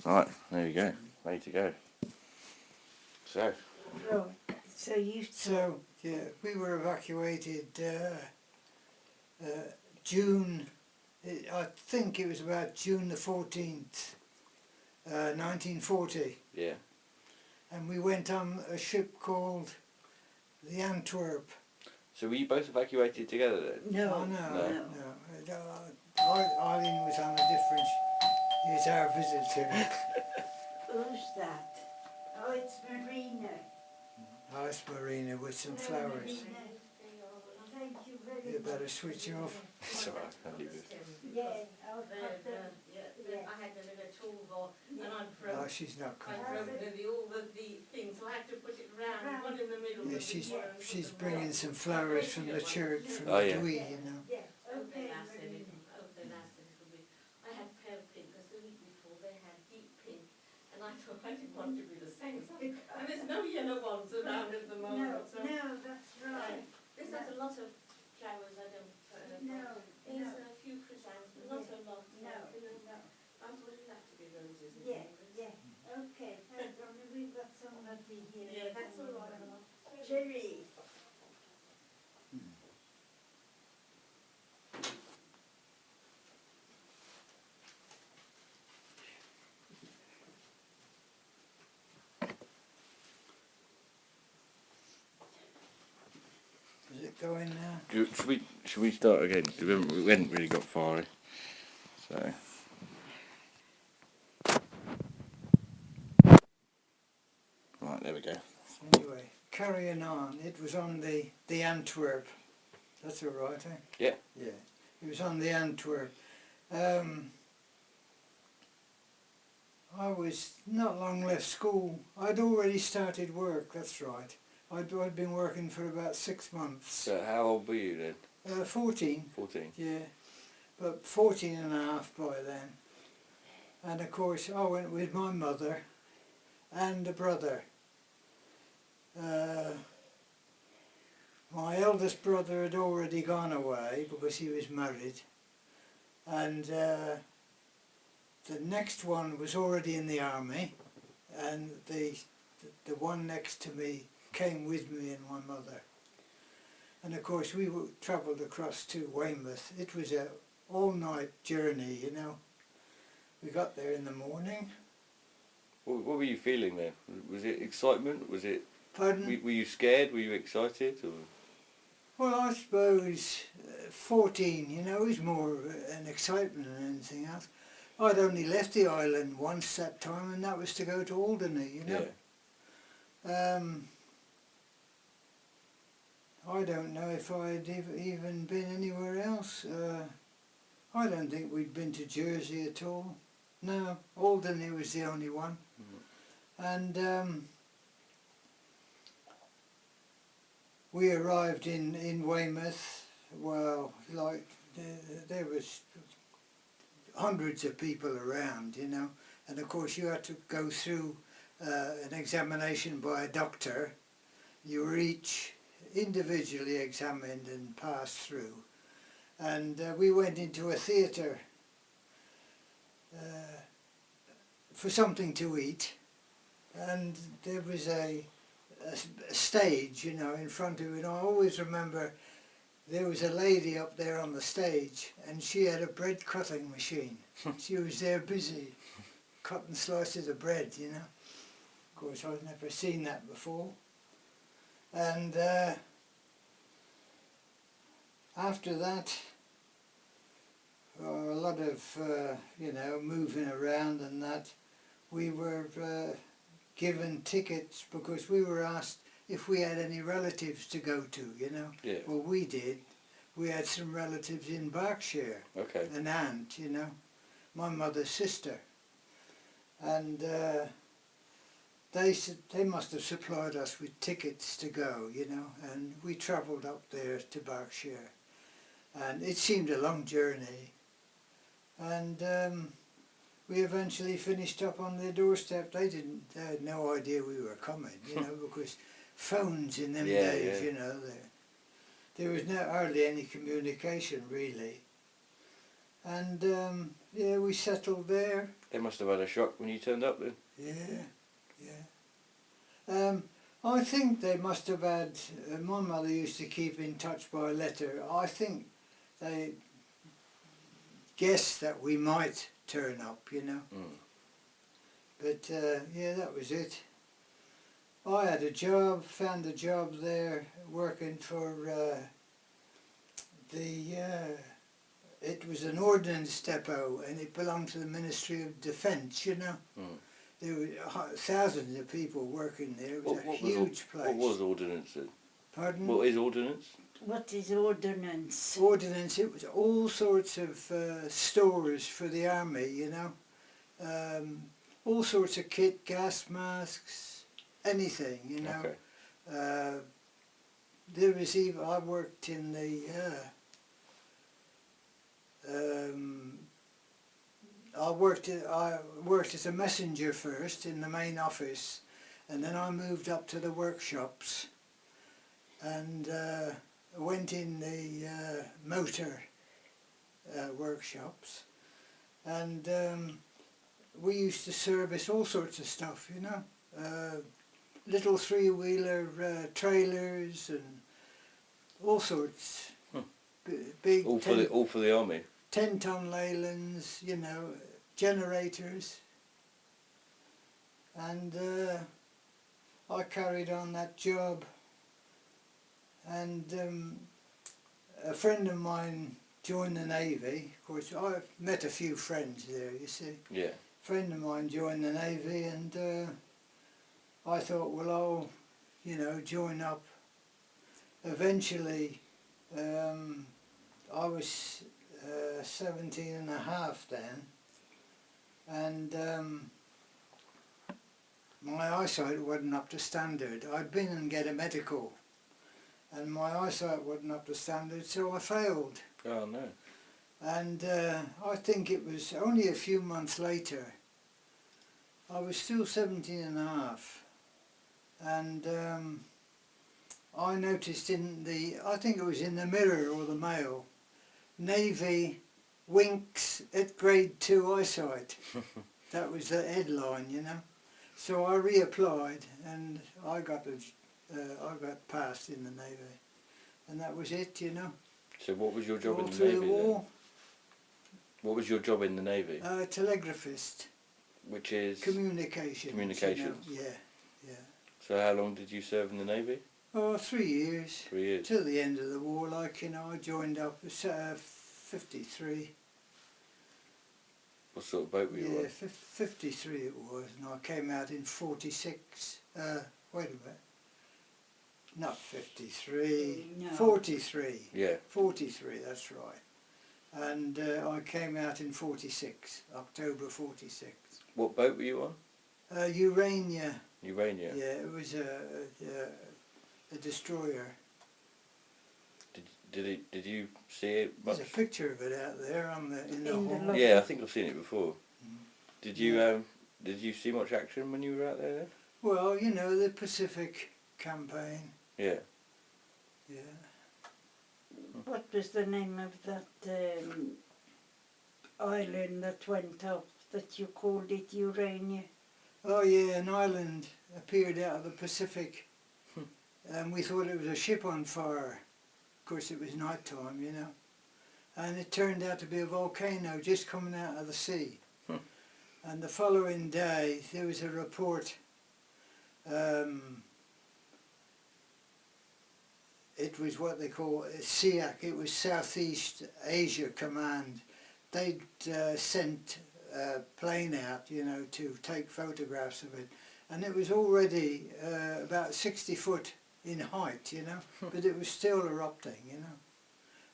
Right, there you go, ready to go. So, So yeah, we were evacuated June, I think it was about June the 14th, 1940. yeah. And we went on a ship called the Antwerp. So were you both evacuated together then? No. Eileen was on a different, he's our visitor. Who's that? Oh, it's Marina. Oh, it's Marina with some flowers. Marina. Thank you very much. You better switch off. It's alright, I'll leave it. Yeah, I had a little tool and I broke. Oh, she's not I coming. broke all the things, so I had to put it round, one in the middle. Yeah, she's bringing some flowers from the church, from Oh, the yeah. Dwee, you know. yeah, Hope they okay. last a little bit. I had pale pink because the week before they had deep pink, and I thought I didn't want to be the same. And there's no yellow ones around at the No, moment. So that's right. this has a lot of flowers. I don't. There's a few chrysanthemums, not a lot. No. I thought it had to be roses. Yeah. Okay, thank you. We've got somebody here. Yeah, that's all right. Jerry. Is it going now? Should we start again? We hadn't really got far. So. Right, there we go. Anyway, carrying on, it was on the Antwerp. That's all right, eh? Yeah. Yeah, it was on the Antwerp. I was not long left school. I'd already started work, that's right. I'd been working for about 6 months. So how old were you then? 14. 14. Yeah, but 14 and a half by then. And of course I went with my mother and a brother. My eldest brother had already gone away because he was married, and the next one was already in the army, and the one next to me came with me and my mother. And of course we travelled across to Weymouth. It was a all-night journey, you know. We got there in the morning. What were you feeling then? Was it excitement? Was it? Pardon? Were you scared? Were you excited? Or? Well, I suppose 14, you know, is more an excitement than anything else. I'd only left the island once that time, and that was to go to Alderney, you know. Yeah. I don't know if I'd even been anywhere else. I don't think we'd been to Jersey at all. No, Alderney was the only one. Mm-hmm. And we arrived in Weymouth. Well, like there was hundreds of people around, you know, and of course you had to go through an examination by a doctor. You were each individually examined and passed through, and we went into a theatre for something to eat, and there was a stage, you know, in front of it. I always remember there was a lady up there on the stage, and she had a bread cutting machine. She was there busy cutting slices of bread, you know. Of course I'd never seen that before. And after that, a lot of, you know, moving around and that, we were given tickets because we were asked if we had any relatives to go to, you know. Yeah. Well, we did. We had some relatives in Berkshire. Okay. An aunt, you know, my mother's sister. And they must have supplied us with tickets to go, you know, and we travelled up there to Berkshire. And it seemed a long journey. And we eventually finished up on their doorstep. They had no idea we were coming, you know, because phones in them days, you know, there was hardly any communication really. And Yeah, we settled there. They must have had a shock when you turned up then. Yeah, yeah. I think they must have had. My mother used to keep in touch by letter. I think they guessed that we might turn up, you know. Mm. But yeah, that was it. I had a job, found a job there, working for it was an ordnance depot, and it belonged to the Ministry of Defence, you know. Mm. There were thousands of people working there. It was a What huge place. What was ordnance then? Pardon? What is ordnance? What is ordnance? Ordnance, it was all sorts of stores for the army, you know. All sorts of kit, gas masks, anything, you know. Okay. There was even, I worked in the, I worked as a messenger first in the main office, and then I moved up to the workshops, and went in the motor workshops, and we used to service all sorts of stuff, you know, little three-wheeler trailers and all sorts, big All for the army. 10-ton Leylands, you know, generators, and I carried on that job, and a friend of mine joined the Navy. Of course, I've met a few friends there, you see. Yeah. A friend of mine joined the Navy, and I thought, well, I'll, you know, join up. Eventually, I was 17 and a half then, and my eyesight wasn't up to standard. I'd been and get a medical, and my eyesight wasn't up to standard, so I failed. Oh no. And I think it was only a few months later, I was still 17 and a half, and I noticed in the, I think it was in the Mirror or the Mail, Navy winks at grade 2 eyesight. That was the headline, you know. So I reapplied, and I got passed in the Navy, and that was it, you know. So what was your job All in the through Navy the war. then? What was your job in the Navy? Telegraphist. Which is? Communications. Communications. You know. Yeah. So how long did you serve in the Navy? Oh, 3 years. 3 years. Till the end of the war, like, you know, I joined up at 53. What sort of boat were you Yeah, on? 53 it was, and I came out in 46. Wait a minute. Not 53, No. 43. Yeah. 43, that's right. And I came out in 46, October 46. What boat were you on? Urania. Urania. Yeah, it was a destroyer. Did you see it much? There's a picture of it out there on the in the In the hall. lo- Yeah, I think I've seen it before. Mm. Did you see much action when you were out there then? Well, you know, the Pacific campaign. Yeah. Yeah. What was the name of that island that went up that you called it Urania? Oh yeah, an island appeared out of the Pacific, and we thought it was a ship on fire. Of course, it was night time, you know, and it turned out to be a volcano just coming out of the sea. And the following day, there was a report. It was what they call SEAC. It was Southeast Asia Command. They'd sent a plane out, you know, to take photographs of it, and it was already about 60 foot in height, you know, but it was still erupting, you know,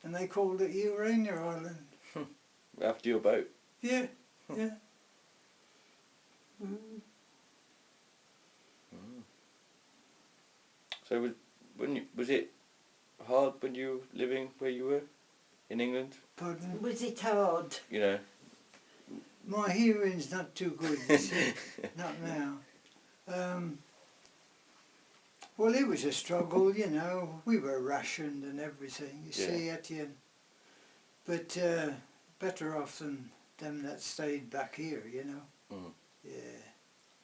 and they called it Urania Island. After your boat? Yeah, yeah. Mm. So was it hard when you were living where you were in England? Pardon? Was it hard? You know. My hearing's not too good, you see. Not now. Well, it was a struggle, you know. We were rationed and everything, you see, Etienne. But better off than them that stayed back here, you know. Mm. Yeah.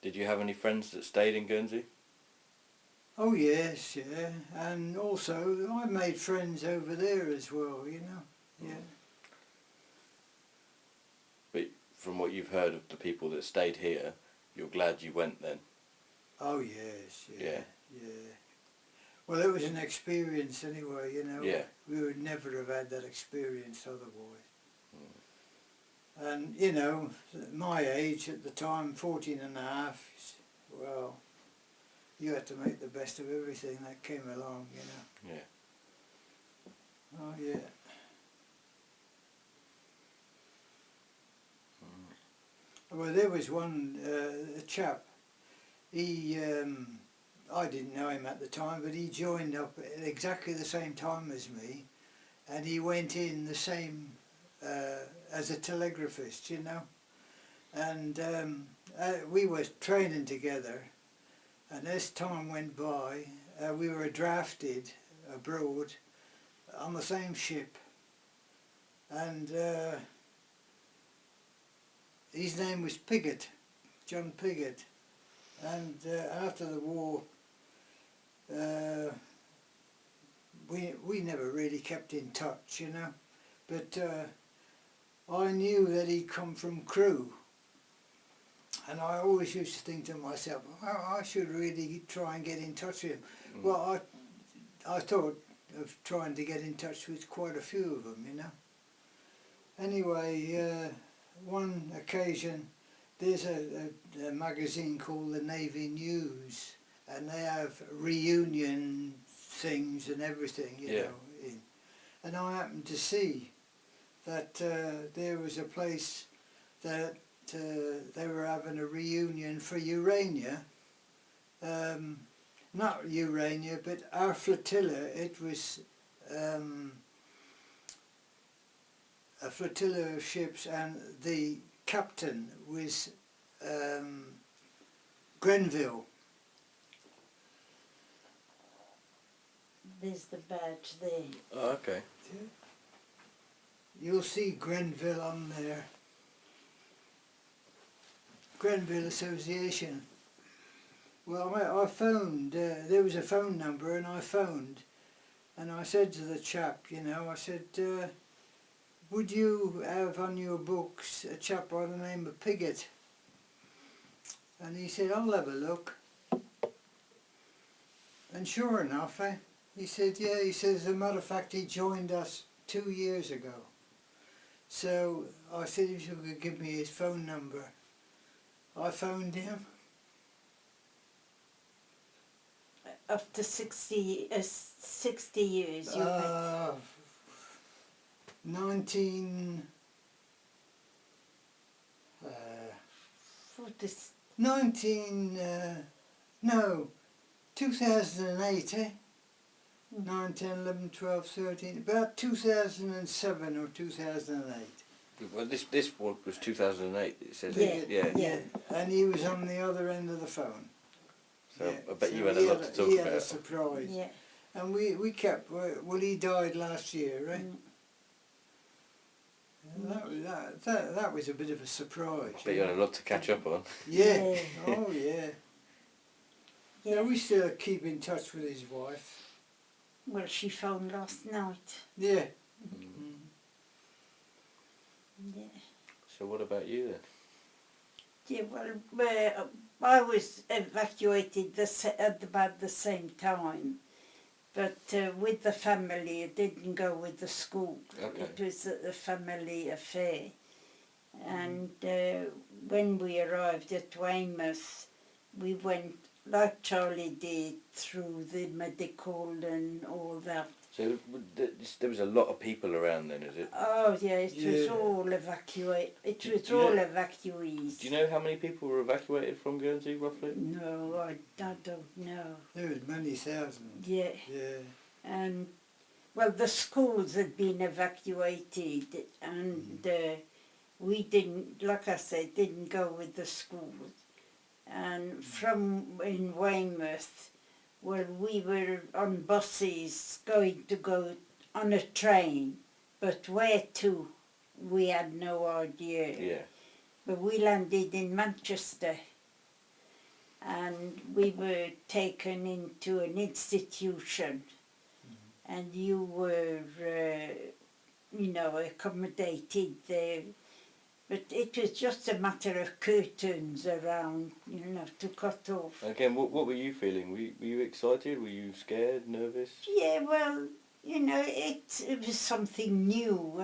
Did you have any friends that stayed in Guernsey? Oh yes, yeah. And also I made friends over there as well, you know. Yeah. But from what you've heard of the people that stayed here, you're glad you went then? Oh yes, yeah. Yeah. Yeah. Well, it was an experience anyway, you know. Yeah. We would never have had that experience otherwise. And, you know, my age at the time, 14 and a half, well, you had to make the best of everything that came along, you know. Yeah. Oh, yeah. Well, there was one, a chap, he, I didn't know him at the time, but he joined up at exactly the same time as me, and he went in the same, as a telegraphist, you know. And we were training together, and as time went by, we were drafted abroad on the same ship, and his name was Piggott, John Piggott, and after the war we never really kept in touch, you know, but I knew that he'd come from Crewe, and I always used to think to myself, well, I should really try and get in touch with him. Mm. Well, I thought of trying to get in touch with quite a few of them, you know. Anyway, one occasion, there's a magazine called the Navy News, and they have reunion things and everything, you know. And I happened to see that there was a place that they were having a reunion for Urania. Not Urania, but our flotilla. It was a flotilla of ships, and the captain was Grenville. There's the badge there. Oh, okay. You'll see Grenville on there. Grenville Association. Well, I phoned, there was a phone number, and I phoned, and I said to the chap, you know, I said, would you have on your books a chap by the name of Piggott? And he said, I'll have a look. And sure enough, he said, yeah, he said, as a matter of fact, he joined us 2 years ago. So I said if you could give me his phone number. I phoned him. After 60 years, you met. 19... 2008, 9, 10, 11, 12, 13, about 2007 or 2008. Well, this one was 2008, it says. Yeah. Yeah, and he was on the other end of the phone. So Yeah. I bet So you had a he lot to talk He had about. a surprise. Yeah. And we kept, well, he died last year, right? That was a bit of a surprise. Bet you had a lot to catch up on. Yeah. Yeah. Oh yeah. Yeah, we still keep in touch with his wife. Well, she phoned last night. Yeah. Yeah. So what about you then? Yeah, well, I was evacuated at about the same time, but with the family. It didn't go with the school. Okay. It was a family affair. And when we arrived at Weymouth, we went, like Charlie did, through the medical and all that. So there was a lot of people around then, is it? Oh yeah, it was Yeah. all evacuate. It was Do you all know- evacuees. Do you know how many people were evacuated from Guernsey, roughly? No, I don't know. There was many thousands. Yeah, Yeah. and well, the schools had been evacuated, and we didn't, like I said, didn't go with the schools. And from in Weymouth, well, we were on buses going to go on a train, but where to, we had no idea. Yeah. But we landed in Manchester and we were taken into an institution and you were, you know, accommodated there. But it was just a matter of curtains around, you know, to cut off. Again, what were you feeling? Were you excited? Were you scared, nervous? Yeah, well, you know, it was something new.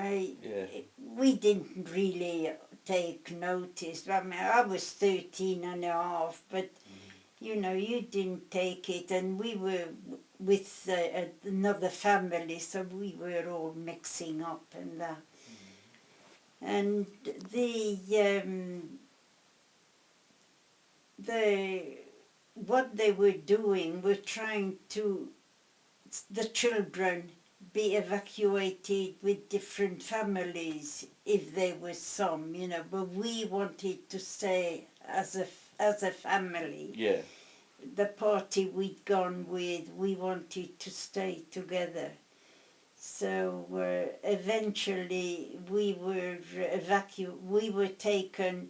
Yeah. We didn't really take notice. I mean, I was 13 and a half, but, you know, you didn't take it. And we were with another family, so we were all mixing up and that. And what they were doing were trying to the children be evacuated with different families if there was some, you know, but we wanted to stay as a family. Yeah. The party we'd gone with, we wanted to stay together. So eventually we were taken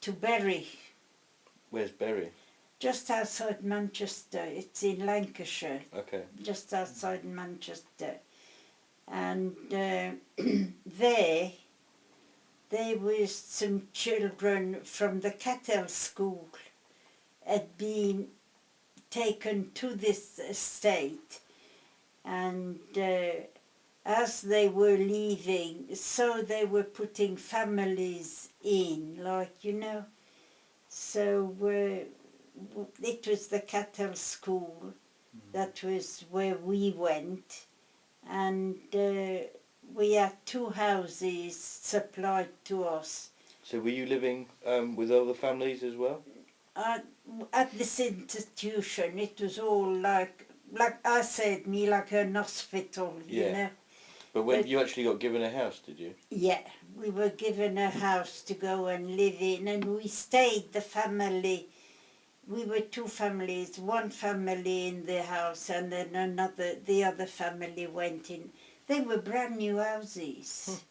to Bury. Where's Bury? Just outside Manchester. It's in Lancashire. Okay. Just outside Manchester. And there was some children from the cattle school had been taken to this estate, and as they were leaving, so they were putting families in, like, you know. So it was the cattle school, that was where we went, and we had 2 houses supplied to us. So were you living with other families as well? At this institution, it was all like I said, like an hospital, you know. But when you actually got given a house, did you? Yeah, we were given a house to go and live in, and we stayed, the family. We were 2 families, one family in the house and then the other family went in. They were brand new houses.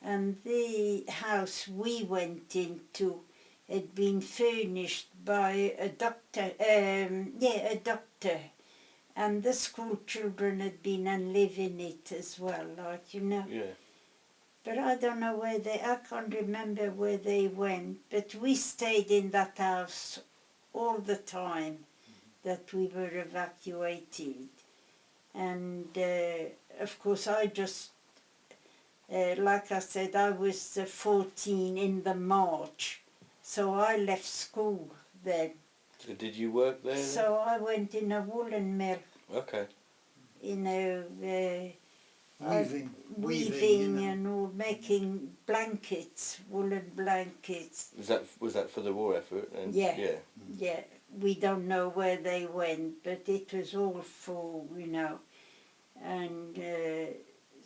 And the house we went into had been furnished by a doctor, a doctor. And the school children had been and live in it as well, like, you know. Yeah. But I don't know I can't remember where they went, but we stayed in that house all the time that we were evacuated. And of course I just, like I said, I was 14 in the March, so I left school then. So did you work there? So I went in a woolen mill. Okay. You know, weaving, and all, making blankets, woolen blankets. Was that for the war effort? And Yeah. Yeah. We don't know where they went, but it was all full, you know. And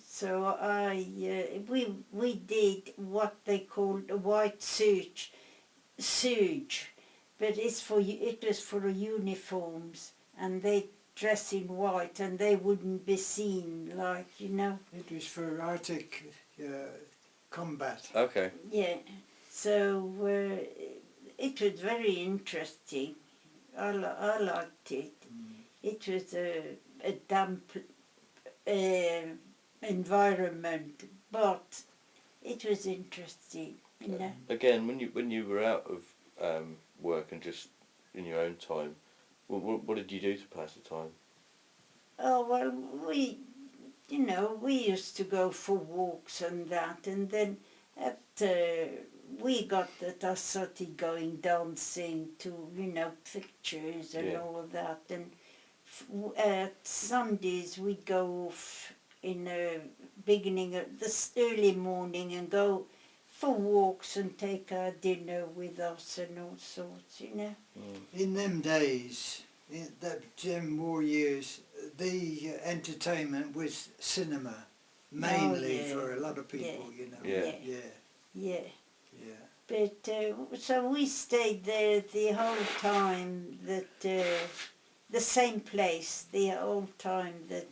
so we did what they called a white serge, but it was for uniforms, and they dress in white and they wouldn't be seen, like, you know. It was for Arctic combat. Okay. Yeah, so it was very interesting. I liked it. It was a damp environment, but it was interesting, you know. Again, when you were out of work and just in your own time, what did you do to pass the time? Oh, well, we used to go for walks and that, and then after we got that, I started going dancing to, you know, pictures and all of that, and at Sundays we'd go off in the beginning of this early morning and go for walks and take our dinner with us and all sorts, you know. In them days, in them war years, the entertainment was cinema, mainly for a lot of people, you know. Yeah. But so we stayed there the whole time that the same place the whole time that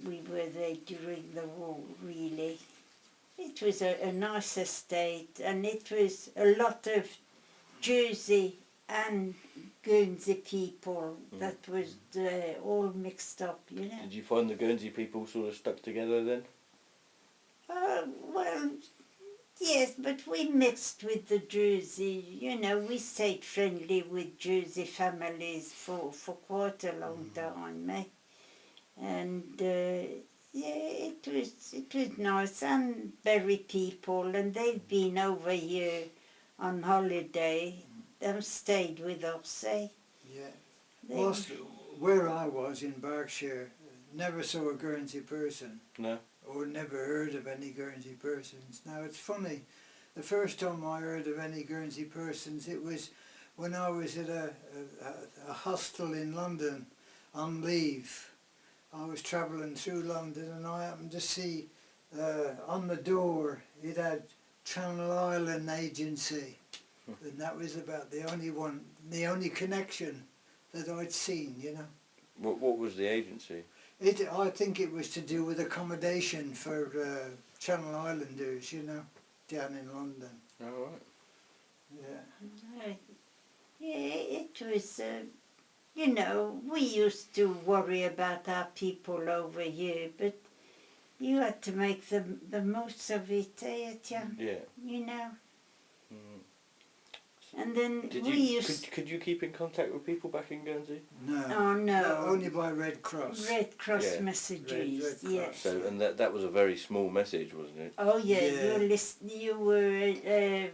we were there during the war, really. It was a nice estate, and it was a lot of Jersey and Guernsey people that was all mixed up, you know. Did you find the Guernsey people sort of stuck together then? Well, yes, but we mixed with the Jersey, you know, we stayed friendly with Jersey families for quite a long time, eh? And yeah, it was nice, and Berry people, and they've been over here on holiday and stayed with us, eh? Yeah. They- Whilst where I was in Berkshire, never saw a Guernsey person. No. Or never heard of any Guernsey persons. Now it's funny, the first time I heard of any Guernsey persons, it was when I was at a hostel in London on leave. I was travelling through London, and I happened to see on the door it had Channel Island Agency, and that was about the only connection that I'd seen, you know. What was the agency? I think it was to do with accommodation for Channel Islanders, you know, down in London. Oh, right. Yeah. Yeah, it was, you know, we used to worry about our people over here, but you had to make the most of it, eh, Jan? Yeah. You know. Mm. And then Did we you used... could you keep in contact with people back in Guernsey? No. Oh, no. Only by Red Cross. Red Cross Yeah. messages, Red yeah. Cross. So and that was a very small message, wasn't it? Oh yeah, Yeah. you were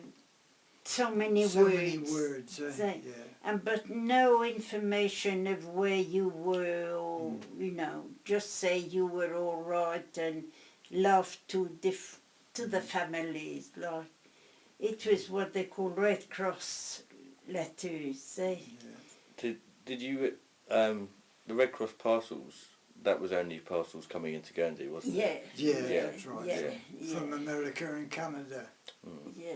so many So words. many words, Say- yeah. And but no information of where you were, or you know, just say you were all right and love to the families. Like it was what they call Red Cross letters. Eh? Did you the Red Cross parcels? That was only parcels coming into Guernsey, wasn't Yeah, it? Yeah, that's right. Yeah, From America and Canada. yeah.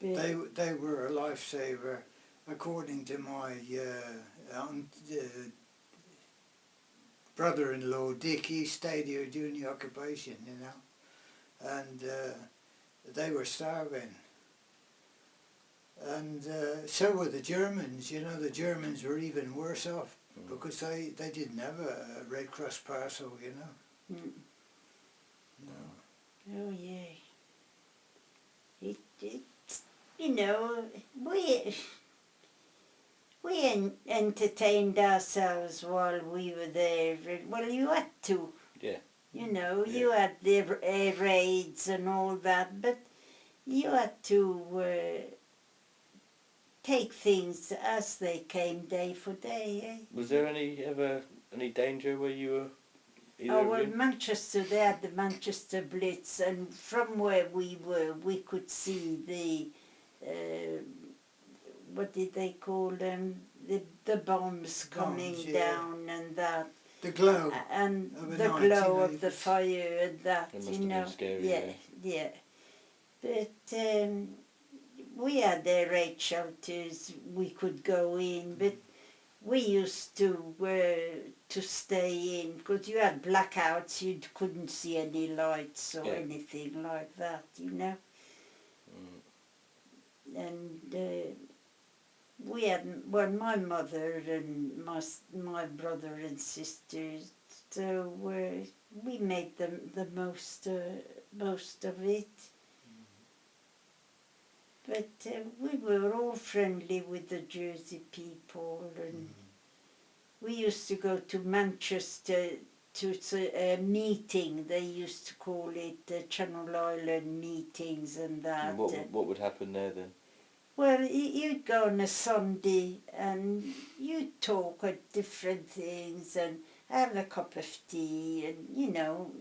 But, They were a lifesaver, according to my brother-in-law Dick. He stayed here during the occupation, you know, and they were starving. And so were the Germans, you know. The Germans were even worse off because they didn't have a Red Cross parcel, you know. No. oh yeah. It you know, we entertained ourselves while we were there. Well, you had to. Yeah. You know, Yeah. you had the air raids and all that, but you had to take things as they came day for day. Eh? Was there ever any danger where you were? Oh well, Manchester, they had the Manchester Blitz, and from where we were, we could see the what did they call them? The bombs coming down and that. The glow. And Of the the night, glow you know, of you the could- fire and that, It must you have been know. scary, yeah. But we had air raid shelters we could go in, but we used to stay in because you had blackouts, you couldn't see any lights or anything like that, you know. And we had, well, my mother and my brother and sisters, so we made the most of it. But we were all friendly with the Jersey people, and we used to go to Manchester to a meeting. They used to call it the Channel Island meetings and that. And what would happen there then? Well, you'd go on a Sunday and you'd talk at different things and have a cup of tea and, you know...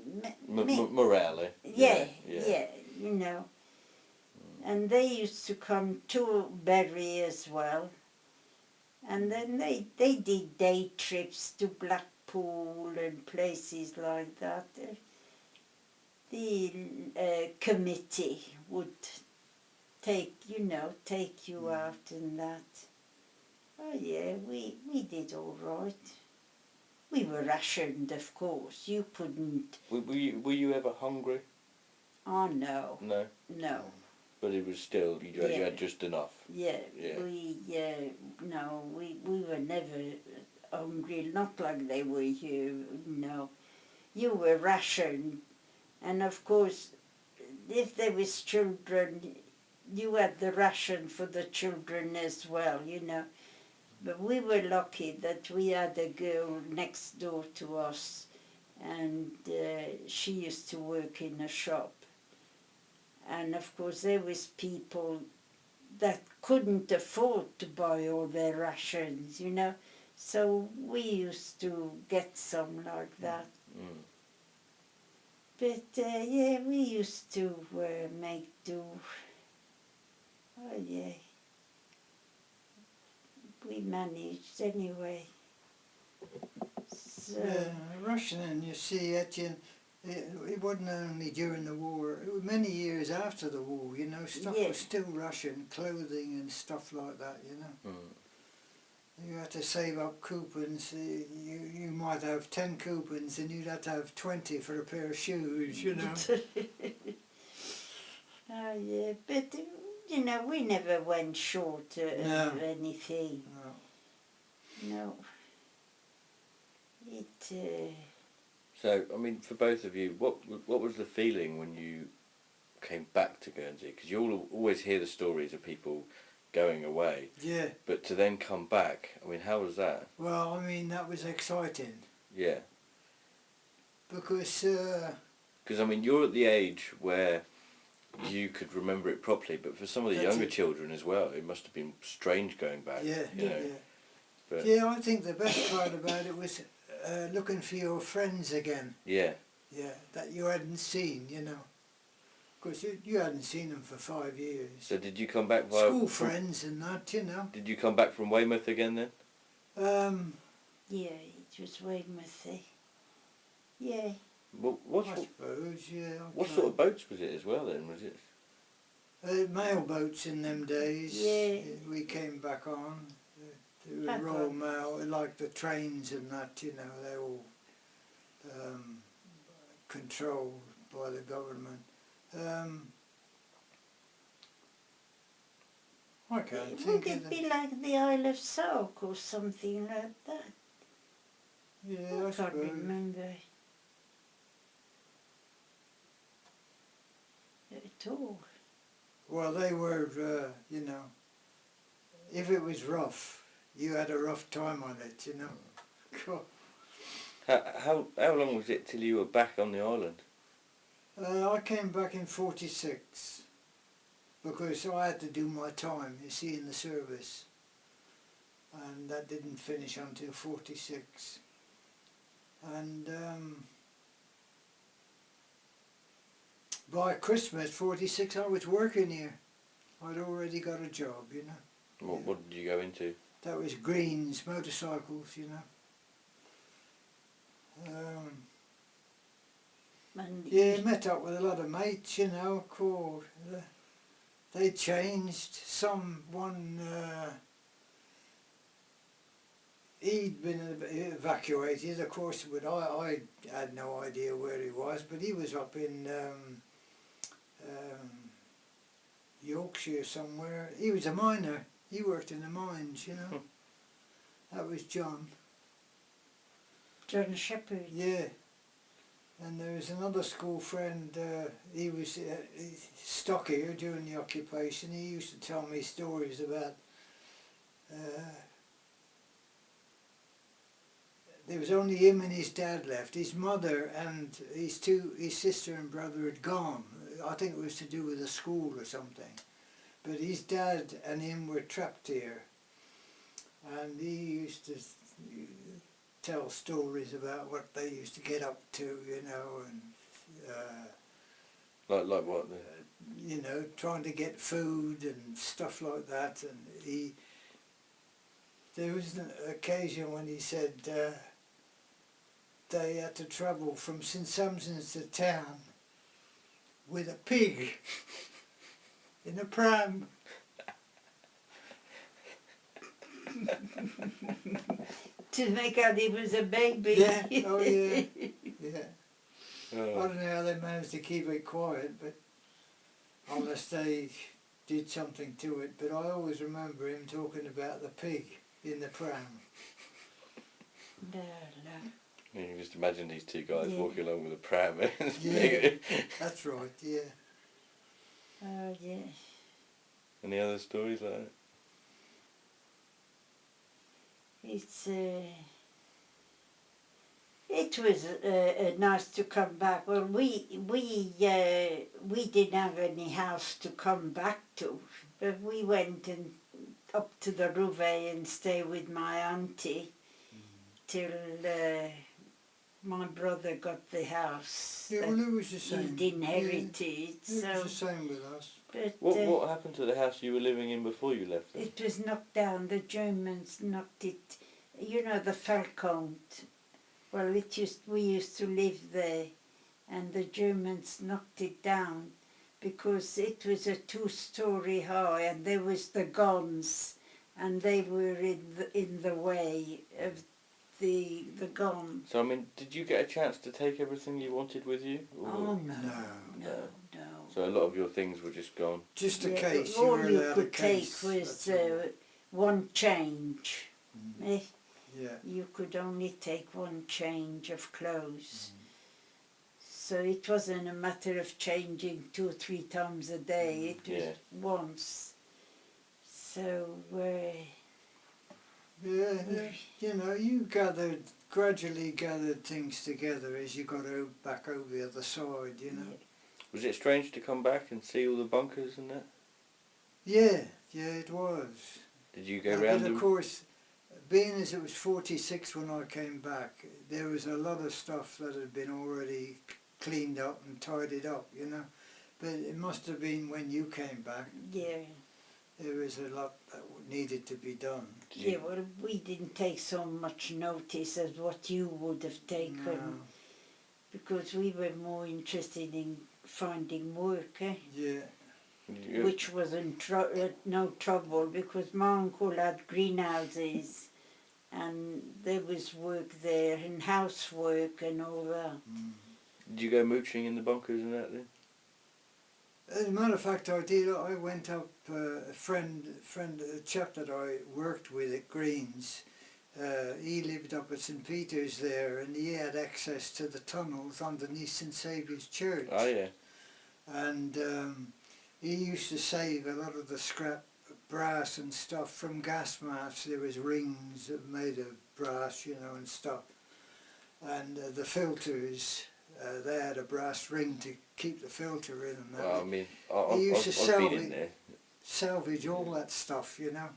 Morale. Yeah, you know. And they used to come to Bury as well. And then they did day trips to Blackpool and places like that. The committee would take you out and that. Oh yeah, we did all right. We were rationed, of course. You couldn't. Were you ever hungry? Oh no, No. no. But it was still you Yeah. had just enough. Yeah, Yeah. we were never hungry. Not like they were here. No, you were rationed, and of course, if there was children, you had the ration for the children as well. You know. But we were lucky that we had a girl next door to us, and she used to work in a shop. And of course there was people that couldn't afford to buy all their rations, you know. So we used to get some like that. Mm. But yeah, we used to make do. Oh yeah. We managed anyway. So, Yeah, rationing, you see, it wasn't only during the war, it was many years after the war, you know, stuff Yeah. was still rationed, clothing and stuff like that, you know. Mm. You had to save up coupons, you might have 10 coupons and you'd have to have 20 for a pair of shoes, you know. oh yeah, but you know, we never went short No. of anything. No. No. It. So I mean, for both of you, what was the feeling when you came back to Guernsey? Because you always hear the stories of people going away, Yeah, but to then come back, I mean, how was that? well, I mean, that was exciting, Yeah. because, Because I mean, you're at the age where you could remember it properly, but for some of the That's younger it. children as well, it must have been strange going back. yeah, You know. yeah. But Yeah, I think the best part about it was looking for your friends again. yeah. Yeah, that you hadn't seen, you know. Because you hadn't seen them for 5 years. So did you come back via School friends and that, you know. Did you come back from Weymouth again then? Yeah, it was Weymouth. Yeah. What I suppose, yeah. what sort of boats was it as well then? Was it? Mail boats in them days. Yeah. We came back on. They were Back Royal on. Mail, like the trains and that, you know, they're all controlled by the government. I can't Would think of it the... be like the Isle of Sark or something like that? Yeah, I I can't suppose. remember at all. Well, they were, you know, if it was rough, you had a rough time on it, you know. God. How long was it till you were back on the island? I came back in 46 because I had to do my time, you see, in the service, and that didn't finish until 46. And by Christmas 46 I was working here. I'd already got a job, you know. What did you go into? That was Green's motorcycles, you know. And Yeah, met up with a lot of mates, you know, cool. They changed. He'd been evacuated, of course, but I had no idea where he was, but he was up in Yorkshire somewhere. He was a miner. He worked in the mines, you know. That was John. John Shepherd. Yeah. And there was another school friend, he was stuck here during the occupation. He used to tell me stories about, there was only him and his dad left. His mother and his sister and brother had gone. I think it was to do with a school or something. But his dad and him were trapped here. And he used to tell stories about what they used to get up to, you know, and Like what? you know, trying to get food and stuff like that. And there was an occasion when he said they had to travel from St Samson's to town with a pig in a pram. to make out he was a baby. Yeah, oh yeah, yeah. I Oh. don't know how they managed to keep it quiet, but unless they did something to it. But I always remember him talking about the pig in the pram. No. You can just imagine these two guys Yeah. walking along with a pram. Yeah, that's right, yeah. Oh, yeah. Any other stories like that? It's it was nice to come back. Well, we didn't have any house to come back to, but we went up to the Rouve and stay with my auntie till my brother got the house. Yeah, well, it was the same. He'd inherited, It so. was the same with us. But What happened to the house you were living in before you left? Then? it was knocked down. The Germans knocked it. You know the Falcount. Well, we used to live there, and the Germans knocked it down because it was a 2-story high, and there was the guns, and they were in the way of the guns. So I mean, did you get a chance to take everything you wanted with you? Or- Oh no. So a lot of your things were just gone. Just a Yeah, case. all were you allowed could a case, take was that's all. one change. Eh? Yeah. You could only take one change of clothes. So it wasn't a matter of changing 2 or 3 times a day, it was Yeah. once. So, Yeah, you know, you gradually gathered things together as you got back over the other side, you know. Was it strange to come back and see all the bunkers and that? Yeah, it was. Did you go round But of them? course, being as it was 46 when I came back, there was a lot of stuff that had been already cleaned up and tidied up, you know. But it must have been when you came back, yeah. there was a lot that needed to be done. Yeah, well, we didn't take so much notice as what you would have taken, No. because we were more interested in finding work, Yeah. which wasn't no trouble, because my uncle had greenhouses, and there was work there, and housework and all that. Did you go mooching in the bunkers and that then? As a matter of fact, I did. I went up. A chap that I worked with at Greens. He lived up at St Peter's there, and he had access to the tunnels underneath St Saviour's Church. Oh yeah. And he used to save a lot of the scrap brass and stuff from gas masks. There was rings made of brass, you know, and stuff. And the filters. They had a brass ring to keep the filter in and that. Well, I mean, He used to I've been in there. salvage all that stuff, you know.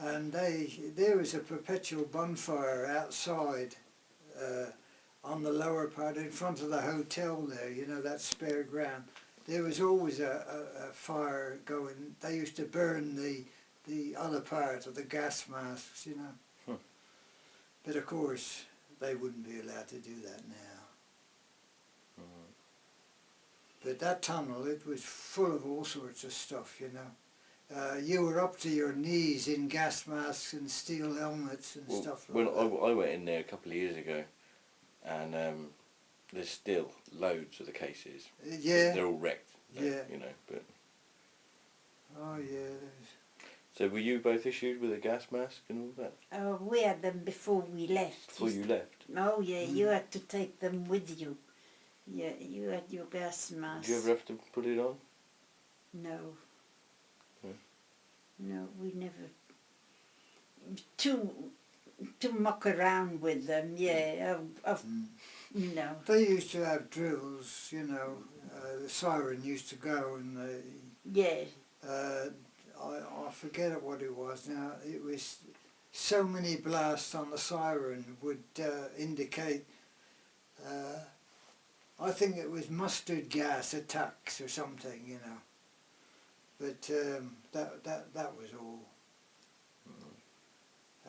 And there was a perpetual bonfire outside on the lower part in front of the hotel there, you know, that spare ground. There was always a fire going. They used to burn the other part of the gas masks, you know. But of course, they wouldn't be allowed to do that now. But that tunnel, it was full of all sorts of stuff, you know. You were up to your knees in gas masks and steel helmets and stuff like that. I went in there a couple of years ago, and there's still loads of the cases. Yeah. They're all wrecked. Yeah. You know, but. Oh yeah. So were you both issued with a gas mask and all that? We had them before we left. Before you left? Oh yeah, you had to take them with you. Yeah, you had your gas mask. Did you ever have to put it on? No. Hmm. No, we never. To muck around with them, yeah. No. They used to have drills, you know. The siren used to go, and Yeah. I forget what it was now. It was so many blasts on the siren would indicate. I think it was mustard gas attacks or something, you know. But that was all.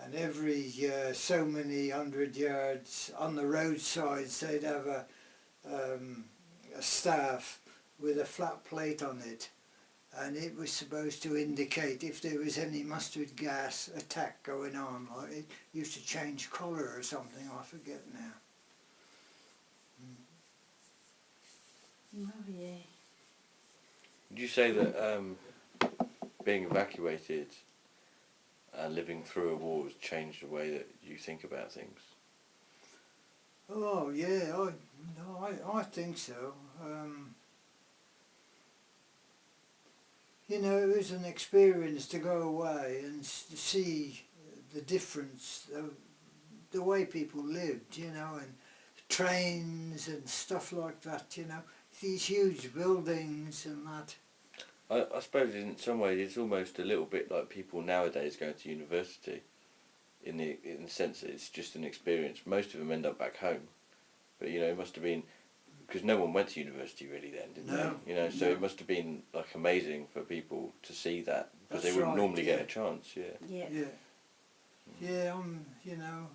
And every so many 100 yards on the roadsides, they'd have a staff with a flat plate on it, and it was supposed to indicate if there was any mustard gas attack going on, like it used to change colour or something, I forget now. Oh yeah. Would you say that being evacuated and living through a war has changed the way that you think about things? Oh yeah, I think so. You know, it was an experience to go away and see the difference, the way people lived, you know, and trains and stuff like that, you know, these huge buildings and that. I suppose in some ways it's almost a little bit like people nowadays going to university, in the sense that it's just an experience. Most of them end up back home, but you know it must have been, because no one went to university really then, did No, they? You know, so no. it must have been like amazing for people to see that, because That's they wouldn't right, normally yeah. get a chance. Yeah. Yeah. Yeah, you know,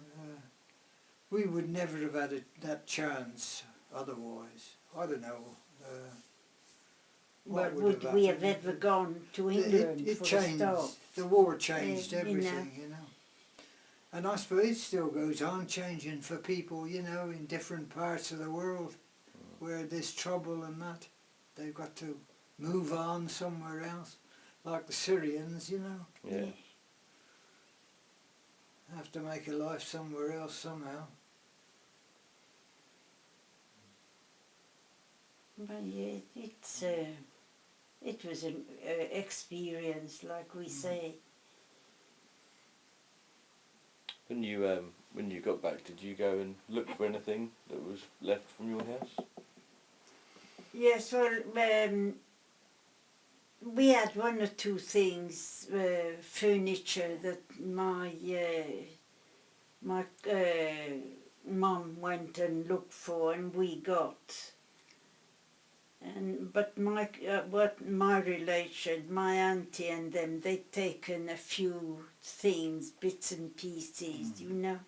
we would never have had that chance otherwise. I don't know. Well, what would we have happened. ever gone to England It for changed. a start? The war changed you know. everything, you know. And I suppose it still goes on changing for people, you know, in different parts of the world where there's trouble and that. They've got to move on somewhere else, like the Syrians, you know. Yeah. Have to make a life somewhere else somehow. But yeah, it was an experience, like we say. When you got back, did you go and look for anything that was left from your house? Yes, well, we had one or two things, furniture that my mum went and looked for, and we got. But my relation, my auntie and them, they'd taken a few things, bits and pieces, you know.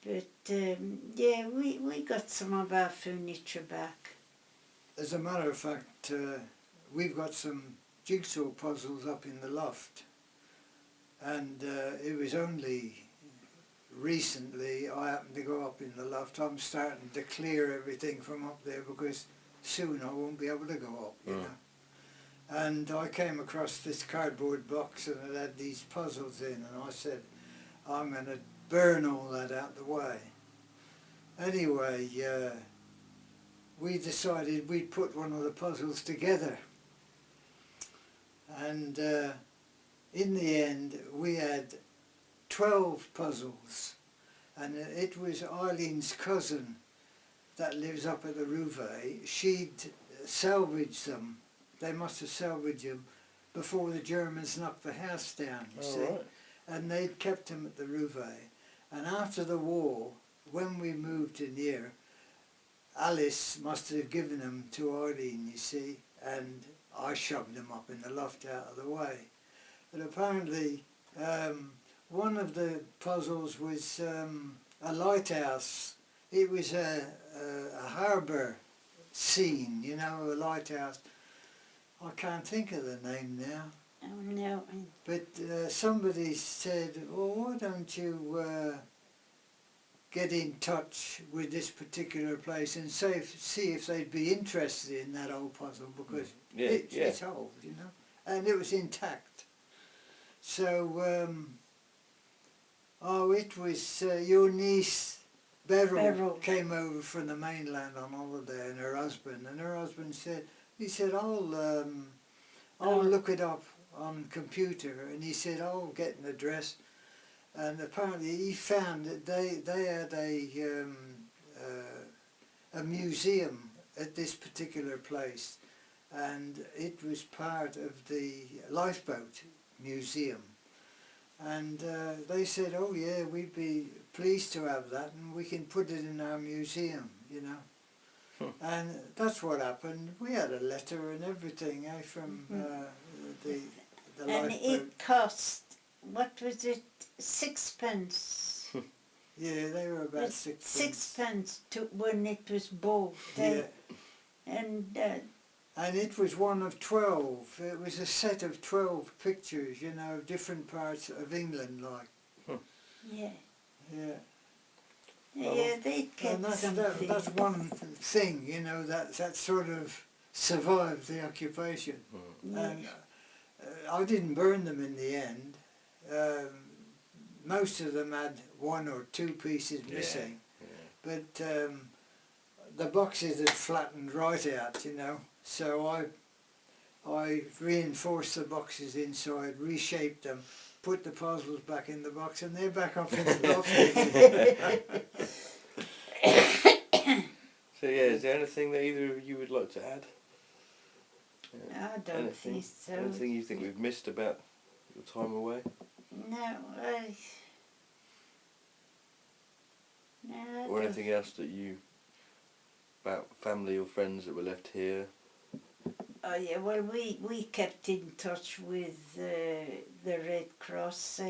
But yeah, we got some of our furniture back. As a matter of fact, we've got some jigsaw puzzles up in the loft, and it was only recently I happened to go up in the loft. I'm starting to clear everything from up there because soon I won't be able to go up, you know. And I came across this cardboard box and it had these puzzles in, and I said, I'm going to burn all that out the way. Anyway, we decided we'd put one of the puzzles together, and in the end we had 12 puzzles, and it was Eileen's cousin that lives up at the Rouvet. She'd salvaged them. They must have salvaged them before the Germans knocked the house down, you see. Right. And they'd kept them at the Rouvet. And after the war, when we moved in here, Alice must have given them to Eileen, you see, and I shoved them up in the loft out of the way. But apparently one of the puzzles was a lighthouse. It was a harbour scene, you know, a lighthouse. I can't think of the name now. Oh no. But somebody said, well, why don't you get in touch with this particular place and see if they'd be interested in that old puzzle, because it's old, you know, and it was intact. So, it was your niece Beryl came over from the mainland on holiday, and her husband said, I'll look it up on computer, and he said, I'll get an address. And apparently he found that they had a museum at this particular place, and it was part of the lifeboat museum. And they said, oh yeah, we'd be pleased to have that, and we can put it in our museum, you know. And that's what happened. We had a letter and everything from the lifeboat. And it cost, what was it, 6p? Yeah, they were about 6p. 6p when it was bought. Yeah. And And it was one of 12. It was a set of 12 pictures, you know, different parts of England, like. Yeah. Yeah. Yeah, they kept And something. that's one thing, you know, that sort of survived the occupation. Yeah. And I didn't burn them in the end. Most of them had one or two pieces missing. Yeah. But the boxes had flattened right out, you know. So I reinforced the boxes inside, reshaped them, put the puzzles back in the box, and they're back up in the box again. So yeah, is there anything that either of you would like to add? I don't think so. Anything you think we've missed about your time away? No, I Or don't. anything else that you, about family or friends that were left here? Oh yeah, well we kept in touch with the Red Cross.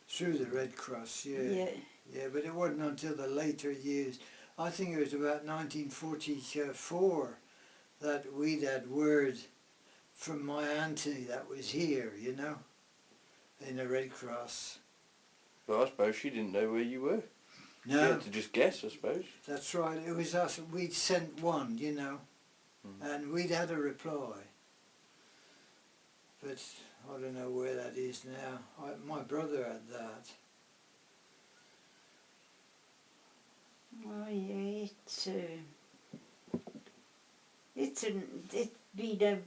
Through the Red Cross, yeah. Yeah. Yeah, but it wasn't until the later years. I think it was about 1944 that we'd had word from my auntie that was here, you know, in the Red Cross. Well, I suppose she didn't know where you were. No, She had to just guess, I suppose. that's right. It was us. We'd sent one, you know, and we'd had a reply. But I don't know where that is now. My brother had that. Oh yeah, it's been a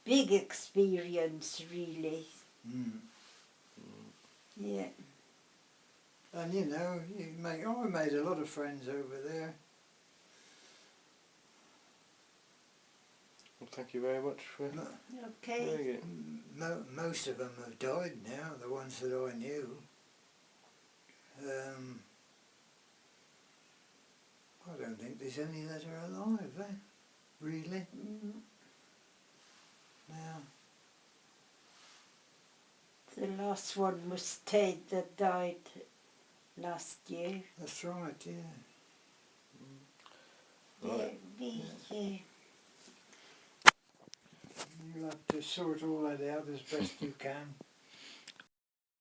big experience, really. Mm. Yeah. And you know, I made a lot of friends over there. Well, thank you very much for Okay. doing it. Most of them have died now, the ones that I knew. I don't think there's any that are alive, really, now. The last one was Ted that died last year. That's right, yeah. Right. You'll have to sort all that out as best you can.